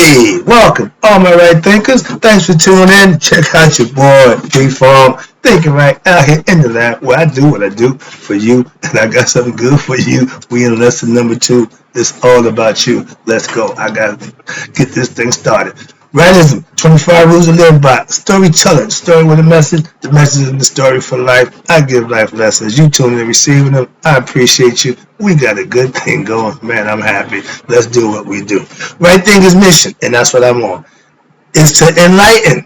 Hey, welcome, all my right thinkers. Thanks for tuning in. Check out your boy, Reform, thinking right out here in the lab where I do what I do for you, and I got something good for you. We in lesson number 2. It's all about you. Let's go. I got to get this thing started. Rightism, 25 rules of living by. Storyteller, story with a message. The message is the story for life. I give life lessons. You tuning in, receiving them. I appreciate you. We got a good thing going. Man, I'm happy. Let's do what we do. Right thing is mission, and that's what I'm on. Is to enlighten,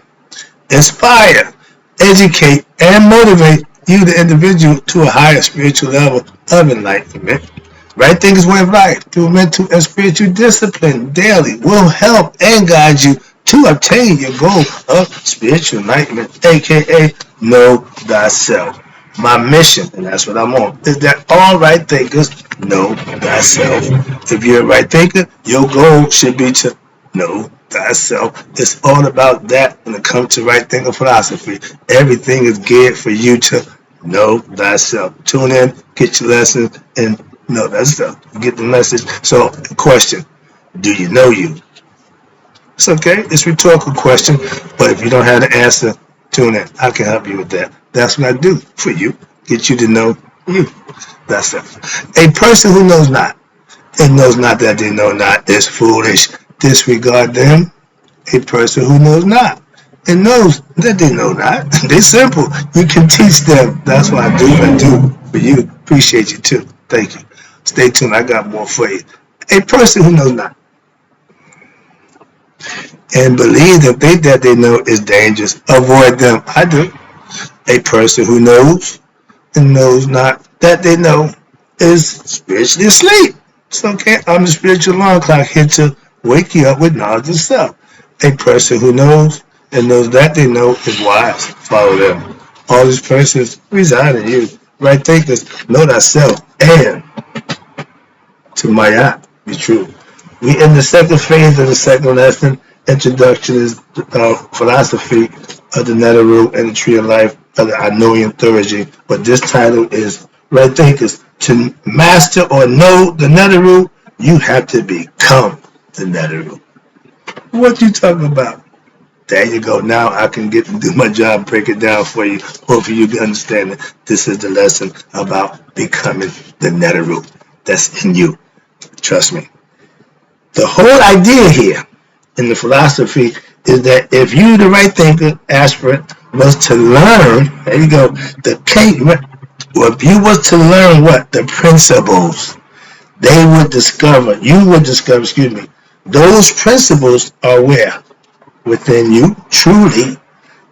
inspire, educate, and motivate you, the individual, to a higher spiritual level of enlightenment. Right thing is way of life through mental and spiritual discipline daily will help and guide you to obtain your goal of spiritual enlightenment, aka know thyself. My mission, and that's what I'm on, is that all right thinkers know thyself. If you're a right thinker, your goal should be to know thyself. It's all about that when it comes to right thinker philosophy. Everything is geared for you to know thyself. Tune in, get your lessons, and know thyself. Get the message. So, question, do you know you? It's okay. It's a rhetorical question, but if you don't have the answer, tune in. I can help you with that. That's what I do for you. Get you to know you. That's it. A person who knows not, and knows not that they know not, is foolish. Disregard them. A person who knows not, and knows that they know not. They're simple. You can teach them. That's what I do for you. Appreciate you too. Thank you. Stay tuned. I got more for you. A person who knows not and believe and think that they know is dangerous. Avoid them. I do. A person who knows and knows not that they know is spiritually asleep. It's okay. I'm the spiritual alarm clock here to wake you up with knowledge of self. A person who knows and knows that they know is wise. Follow them. All these persons reside in you. Right thinkers, know thyself, and to Maya, be true. We in the second phase of the second lesson. Introduction is philosophy of the Neteru and the tree of life of the Anoian theurgy. But this title is Right Thinkers. To master or know the Neteru, you have to become the Neteru. What you talking about? There you go. Now I can get to do my job, break it down for you. Hopefully you can understand it. This is the lesson about becoming the Neteru that's in you. Trust me. The whole idea here in the philosophy is that if you, the right thinker, aspirant, was to learn, there you go, if you was to learn what? The principles, you would discover, those principles are where? Within you, truly,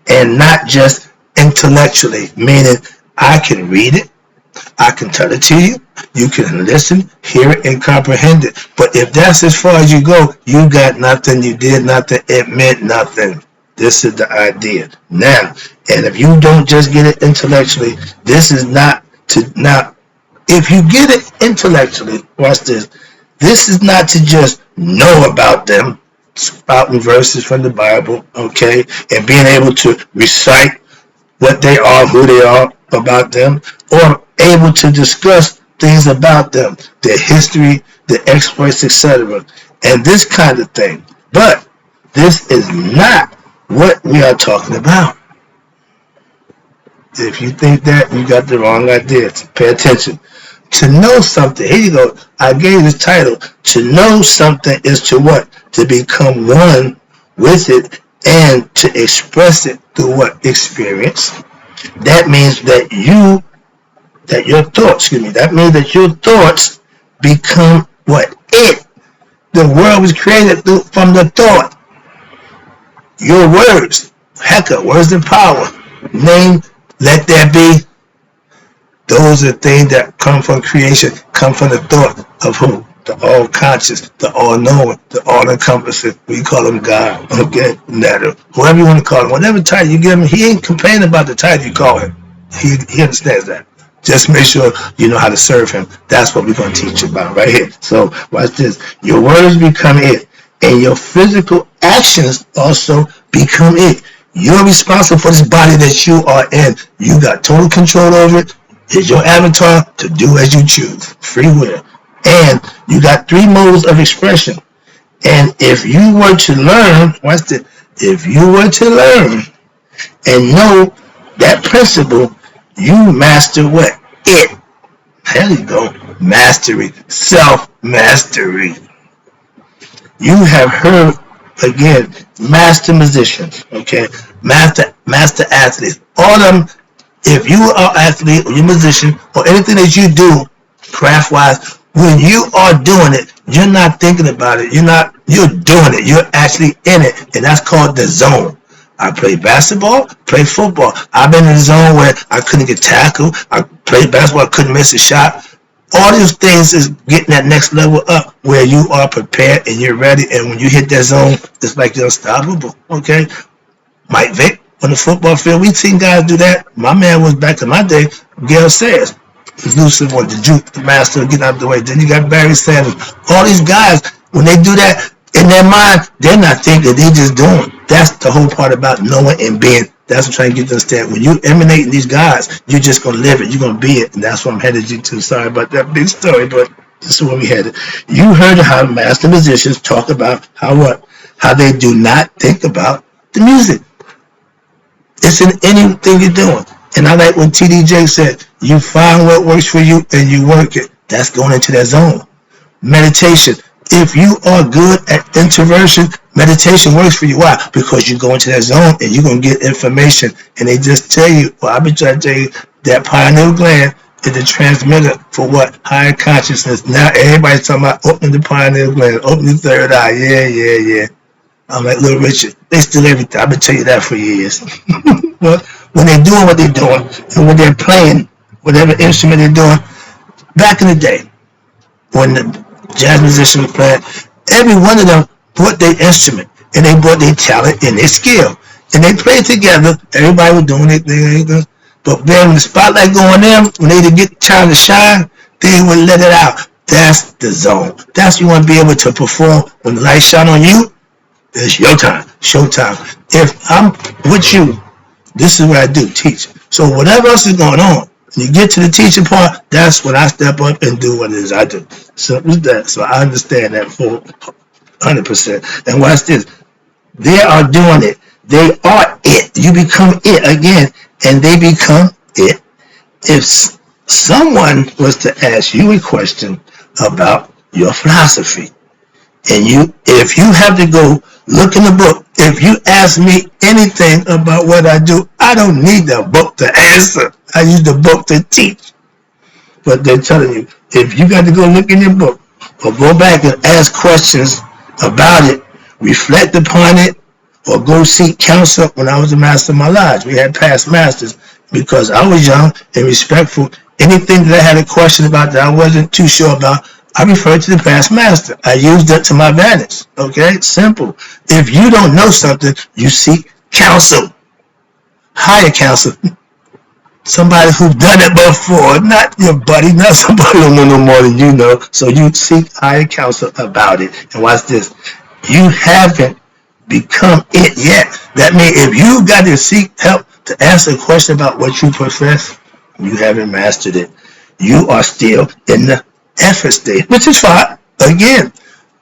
and not just intellectually, meaning I can read it, I can tell it to you, you can listen, hear it, and comprehend it. But if that's as far as you go, you got nothing, you did nothing, it meant nothing. This is the idea. Now, and if you don't just get it intellectually, this is not to, now, if you get it intellectually, watch this, this is not to just know about them, spouting verses from the Bible, okay, and being able to recite what they are, who they are about them, or able to discuss things about them, their history, their exploits, etc., and this kind of thing. But this is not what we are talking about. If you think that, you got the wrong idea. Pay attention. To know something, here you go, I gave this title, to know something is to what? To become one with it and to express it through what? Experience. That means that your thoughts become what? It. The world was created from the thought. Your words, words and power. Name, let there be. Those are things that come from creation, come from the thought of who? The all-conscious, the all-knowing, the all-encompassing. We call him God, okay? Neteru. Whoever you want to call him, whatever title you give him, he ain't complaining about the title you call him. He understands that. Just make sure you know how to serve him. That's what we're going to teach you about right here. So watch this. Your words become it, and your physical actions also become it. You're responsible for this body that you are in. You got total control over it. It's your avatar to do as you choose. Free will. And you got 3 modes of expression. And if you were to learn, if you were to learn and know that principle, you master what? It. There you go. Mastery. Self-mastery. You have heard, again, master musicians, okay? Master athletes. All of them, if you are an athlete or you're a musician or anything that you do craft-wise, when you are doing it, you're not thinking about it. You're doing it. You're actually in it. And that's called the zone. I played basketball, played football. I've been in the zone where I couldn't get tackled. I played basketball, I couldn't miss a shot. All these things is getting that next level up where you are prepared and you're ready. And when you hit that zone, it's like you're unstoppable. Okay? Mike Vick on the football field, we've seen guys do that. My man was back in my day, Gail Sayers. Elusive one, the juke, the master, getting out of the way. Then you got Barry Sanders. All these guys, when they do that, in their mind, they're not thinking, they just doing. That's the whole part about knowing and being. That's what I'm trying to get to understand. When you emanate these guys, you're just going to live it. You're going to be it. And that's what I'm headed you to. Sorry about that big story, but this is where we headed. You heard how master musicians talk about how they do not think about the music. It's in anything you're doing. And I like what TDJ said, you find what works for you and you work it. That's going into that zone. Meditation. If you are good at introversion, meditation works for you. Why? Because you go into that zone and you're going to get information. And they just tell you, well, I've been trying to tell you, that pineal gland is the transmitter for what? Higher consciousness. Now everybody's talking about opening the pineal gland, opening the third eye. Yeah. I'm like Little Richard. They steal everything. I've been telling you that for years. But when they're doing what they're doing and when they're playing whatever instrument they're doing, back in the day, when the jazz musicians were playing, every one of them brought their instrument and they brought their talent and their skill. And they played together. Everybody was doing their thing. But then when the spotlight going in, when they get time to shine, they would let it out. That's the zone. That's when you want to be able to perform. When the light shine on you, it's your time, showtime. If I'm with you, this is what I do, teach. So whatever else is going on, when you get to the teaching part, that's when I step up and do what it is I do. Simple as that. So I understand that full 100%. And watch this. They are doing it. They are it. You become it again, and they become it. If someone was to ask you a question about your philosophy, and if you have to go look in the book, if you ask me anything about what I do, I don't need the book to answer. I use the book to teach. But they're telling you, if you got to go look in your book or go back and ask questions about it, reflect upon it, or go seek counsel. When I was a master of my lodge, we had past masters because I was young and respectful. Anything that I had a question about that I wasn't too sure about, I referred to the past master. I used that to my advantage. Okay? Simple. If you don't know something, you seek counsel. Higher counsel. Somebody who's done it before. Not your buddy. Not somebody who knows no more than you know. So you seek higher counsel about it. And watch this. You haven't become it yet. That means if you got to seek help to answer a question about what you profess, you haven't mastered it. You are still in the effort stage, which is fine. Again,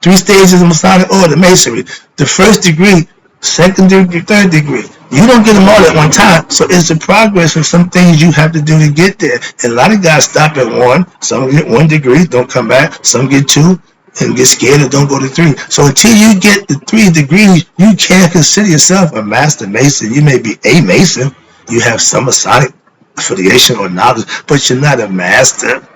3 stages of Masonic order, Masonry. The first degree, second degree, third degree. You don't get them all at one time, so it's a progress of some things you have to do to get there. And a lot of guys stop at 1. Some get 1 degree, don't come back. Some get 2 and get scared and don't go to 3. So until you get the 3 degrees, you can't consider yourself a master Mason. You may be a Mason. You have some Masonic affiliation or knowledge, but you're not a master.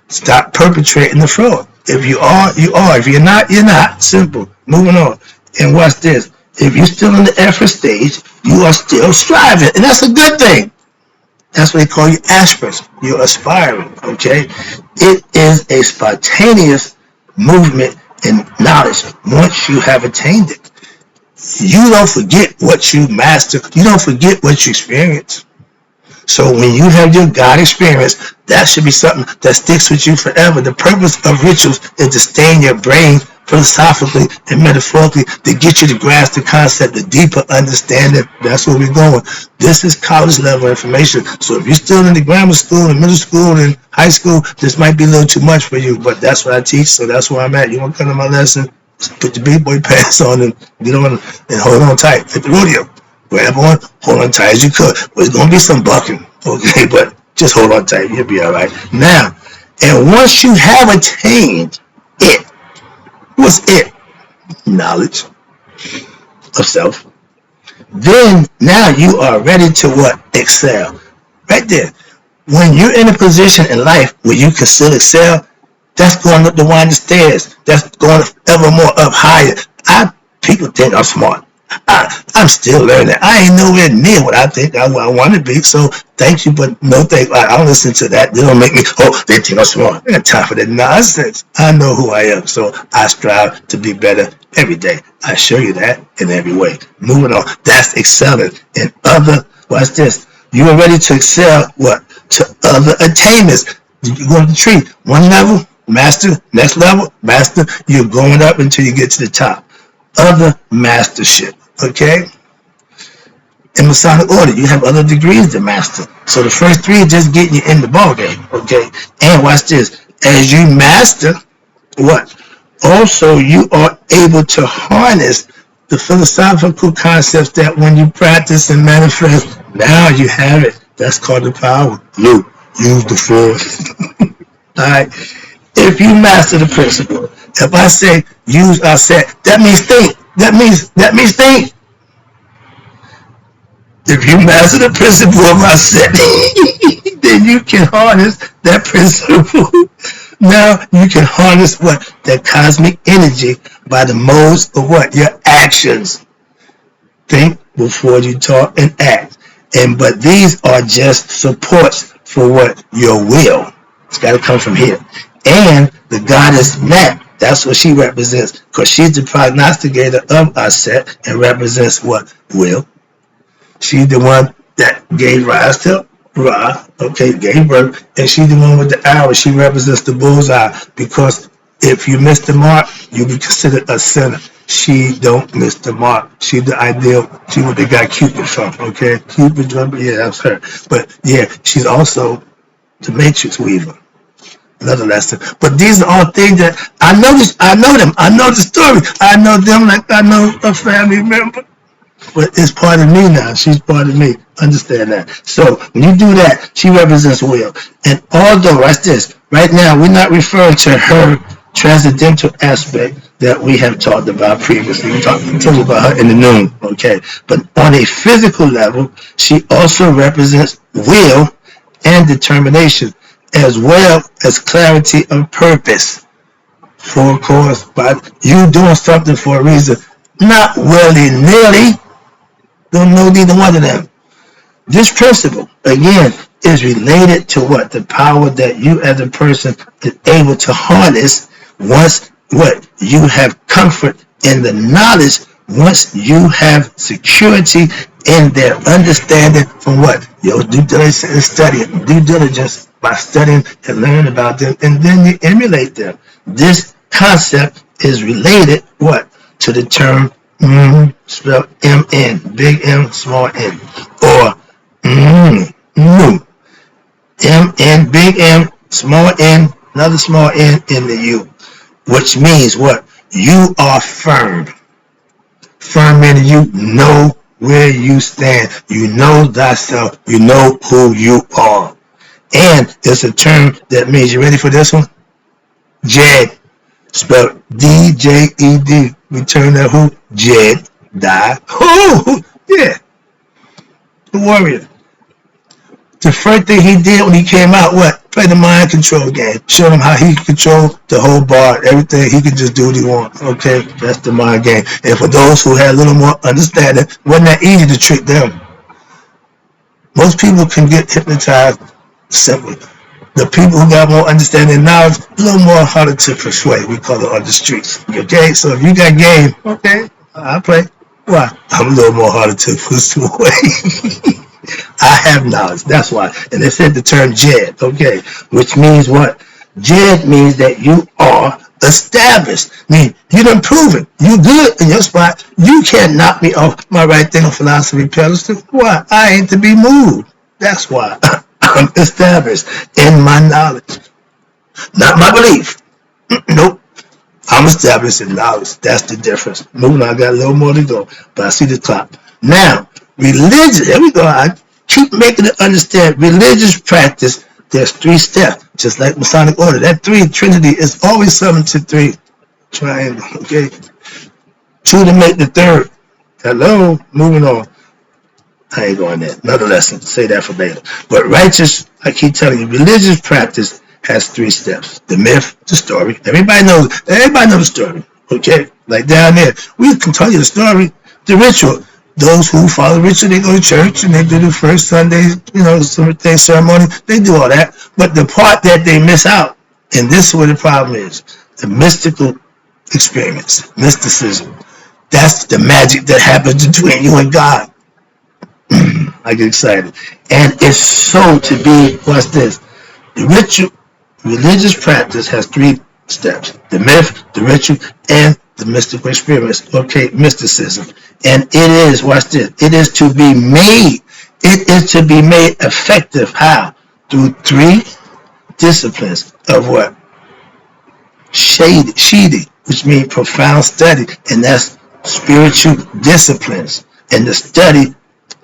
Stop perpetrating the fraud. If you are, you are. If you're not, you're not. Simple. Moving on. And watch this. If you're still in the effort stage, you are still striving. And that's a good thing. That's what they call you aspirants. You're aspiring. Okay? It is a spontaneous movement in knowledge once you have attained it. You don't forget what you master. You don't forget what you experience. So when you have your God experience, that should be something that sticks with you forever. The purpose of rituals is to stay in your brain philosophically and metaphorically to get you to grasp the concept, the deeper understanding. That's where we're going. This is college level information. So if you're still in the grammar school and middle school and high school, this might be a little too much for you, but that's what I teach, so that's where I'm at. You want to come to my lesson? Put your big boy pants on and get on and hold on tight at the rodeo. Grab on, hold on tight as you could. There's going to be some bucking, okay, but just hold on tight. You'll be all right. Now, and once you have attained it, what's it? Knowledge of self. Then now you are ready to what? Excel. Right there. When you're in a position in life where you can still excel, that's going up the winding stairs. That's going ever more up higher. People think I'm smart. I'm still learning. I ain't nowhere near what I think I want to be. So thank you, but no thank. I don't listen to that. They don't make me. Oh, they think I'm smart. I got time for that nonsense. I know who I am, so I strive to be better every day. I show you that in every way. Moving on. That's excelling in other. Watch this. You are ready to excel. What? To other attainments. You go to the tree. One level, master. Next level, master. You're going up until you get to the top. Other mastership, okay? In Masonic order, you have other degrees to master. So the first three are just getting you in the ball game, okay? And watch this. As you master, what? Also, you are able to harness the philosophical concepts that when you practice and manifest, now you have it. That's called the power. You use the force. All right? If you master the principle, if I say use our set, that means think. That means think. If you master the principle of our set, then you can harness that principle. Now you can harness what? That cosmic energy by the modes of what? Your actions. Think before you talk and act. But these are just supports for what? Your will. It's got to come from here. And the goddess Nat, that's what she represents, because she's the prognosticator of our set and represents what? Will. She's the one that gave rise to Ra, okay, gave birth, and she's the one with the arrow. She represents the bullseye, because if you miss the mark, you'll be considered a sinner. She don't miss the mark. She's the ideal. She what they got Cupid from, okay? Cupid, yeah, that's her. But yeah, she's also the matrix weaver. Another lesson. But these are all things that I know them. I know the story. I know them like I know a family member. But it's part of me now. She's part of me. Understand that. So when you do that, she represents will. And although, watch this, right now we're not referring to her transcendental aspect that we have talked about previously. We talked about her in the noon, okay? But on a physical level, she also represents will and determination, as well as clarity of purpose. For, of course, by you doing something for a reason, not willy-nilly. Don't know neither one of them. This principle, again, is related to what? The power that you as a person is able to harness once what? You have comfort in the knowledge, once you have security in their understanding from what? Your due diligence and studying. Due diligence by studying and learning about them, and then you emulate them. This concept is related, what? To the term spelled M-N, big M, small n, or M-N, big M, small n, another small n in the U, which means what? You are firm. Firm meaning you know where you stand. You know thyself. You know who you are. And it's a term that means, you ready for this one? Jed, spelled D-J-E-D. Return that who? Jed, die. Who? Yeah. The warrior. The first thing he did when he came out, what? Play the mind control game. Showed him how he can control the whole bar, everything. He can just do what he wants. Okay? That's the mind game. And for those who had a little more understanding, it wasn't that easy to trick them. Most people can get hypnotized simply. The people who got more understanding and knowledge, a little more harder to persuade. We call it on the streets. Okay? So if you got game, okay, I'll play. Why? I'm a little more harder to persuade. I have knowledge. That's why. And they said the term Jed, okay, which means what? Jed means that you are established. I mean, you done proven you good in your spot. You can't knock me off my right thinking philosophy pedestal. Why? I ain't to be moved. That's why I'm established in my knowledge, not my belief. Nope. I'm established in knowledge. That's the difference. Moving on, I got a little more to go, but I see the clock. Now, religion, there we go. I keep making it understand. Religious practice, there's 3 steps, just like Masonic order. That 3 Trinity is always 7 to 3 triangle, okay? 2 to make the 3rd. Hello, moving on. I ain't going there. Another lesson, say that verbatim. But righteous, I keep telling you, religious practice has 3 steps. The myth, the story. Everybody knows the story, okay? Like down there, we can tell you the story, the ritual. Those who follow ritual, they go to church and they do the first Sunday, Sunday ceremony. They do all that. But the part that they miss out, and this is where the problem is, the mystical experience, mysticism. That's the magic that happens between you and God. I get excited. And it's so to be, what's this? The ritual, religious practice has 3 steps. The myth, the ritual, and the mystical experience. Okay, mysticism. And it is, watch this, it is to be made effective. How? Through 3 disciplines of what? Shidi, which means profound study. And that's spiritual disciplines. And the study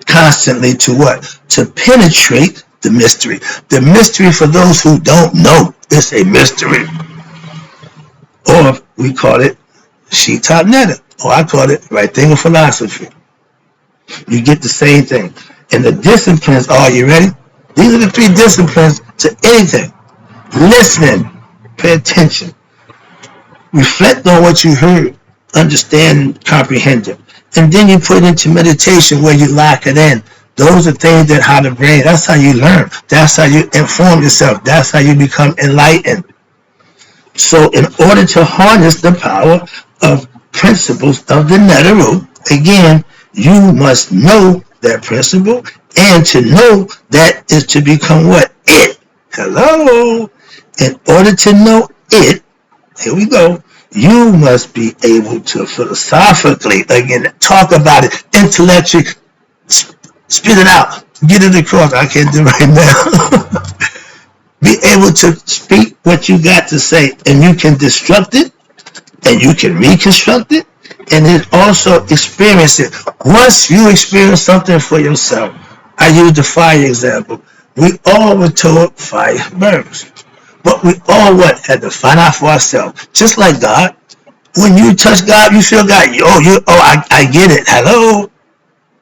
constantly to what? To penetrate the mystery. The mystery, for those who don't know, it's a mystery. Or we call it Shita Neteru, or I call it right thinking philosophy. You get the same thing. And the disciplines are, you ready? These are the 3 disciplines to anything. Listening, pay attention, reflect on what you heard, understand, comprehend it. And then you put it into meditation where you lock it in. Those are things that how the brain, that's how you learn. That's how you inform yourself. That's how you become enlightened. So in order to harness the power of principles of the Neteru, again, you must know that principle, and to know that is to become what? It. Hello. In order to know it, here we go, you must be able to philosophically, again, talk about it, intellectually, spit it out, get it across. I can't do it right now. Be able to speak what you got to say, and you can destruct it, and you can reconstruct it, and then also experience it. Once you experience something for yourself, I use the fire example. We all were told fire burns. But we all what? Had to find out for ourselves. Just like God. When you touch God, you feel God. I get it. Hello.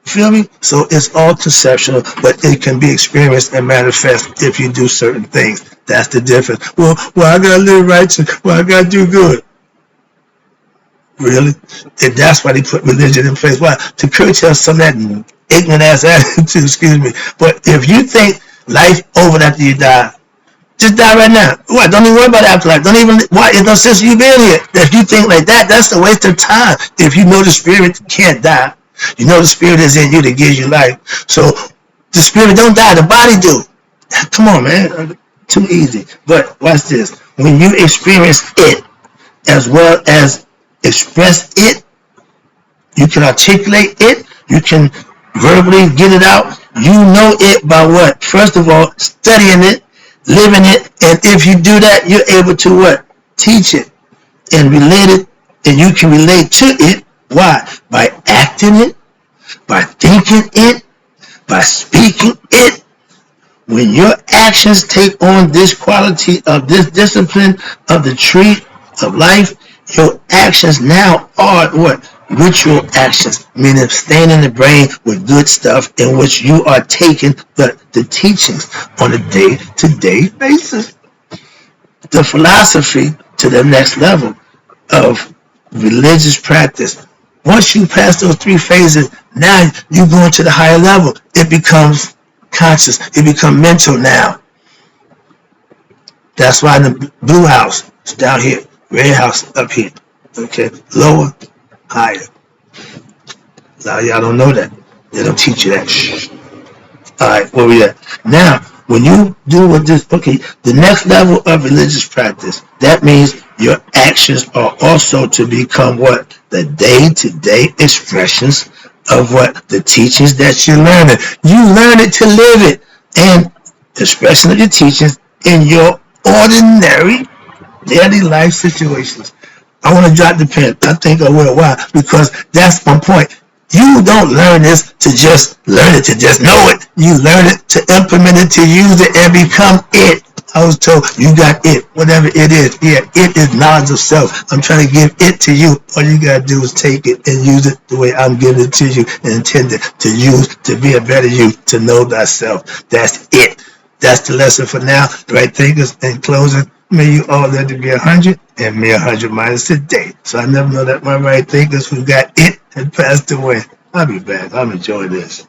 Feel me? So it's all conceptual, but it can be experienced and manifest if you do certain things. That's the difference. Well, I gotta live righteous. Well, I gotta do good. Really? And that's why they put religion in place. Why? To curtail some of that ignorant ass attitude, excuse me. But if you think life over after you die, just die right now. What? Don't even worry about afterlife. Don't even, why? It's no sense you being here. If you think like that, that's a waste of time. If you know the spirit can't die, you know the spirit is in you that gives you life. So the spirit don't die, the body do. Come on, man. Too easy. But watch this. When you experience it, as well as express it, you can articulate it, you can verbally get it out. You know it by what? First of all, studying it, living it, and if you do that, you're able to what? Teach it and relate it, and you can relate to it. Why? By acting it, by thinking it, by speaking it. When your actions take on this quality of this discipline of the tree of life, your actions now are what? Ritual actions, meaning staying in the brain with good stuff in which you are taking the teachings on a day-to-day basis. The philosophy to the next level of religious practice. Once you pass those 3 phases, now you go into the higher level. It becomes conscious. It becomes mental now. That's why in the blue house, it's down here. Red house up here. Okay, lower, higher. A lot of y'all don't know that. They don't teach you that. Shh. All right, where we at? Now, when you do what this, okay, the next level of religious practice, that means your actions are also to become what? The day-to-day expressions of what? The teachings that you're learning. You learn it to live it. And the expression of your teachings in your ordinary daily life situations. I want to drop the pen. I think I will. Why? Because that's my point. You don't learn this to just learn it, to just know it. You learn it to implement it, to use it, and become it. I was told you got it, whatever it is. Yeah, it is knowledge of self. I'm trying to give it to you. All you got to do is take it and use it the way I'm giving it to you and intend it to use to be a better you, to know thyself. That's it. That's the lesson for now. The right thinkers, in closing, may you all live to be 100 and may 100 minus a day. So I never know that my right thinkers who got it had passed away. I'll be back. I'm enjoying this.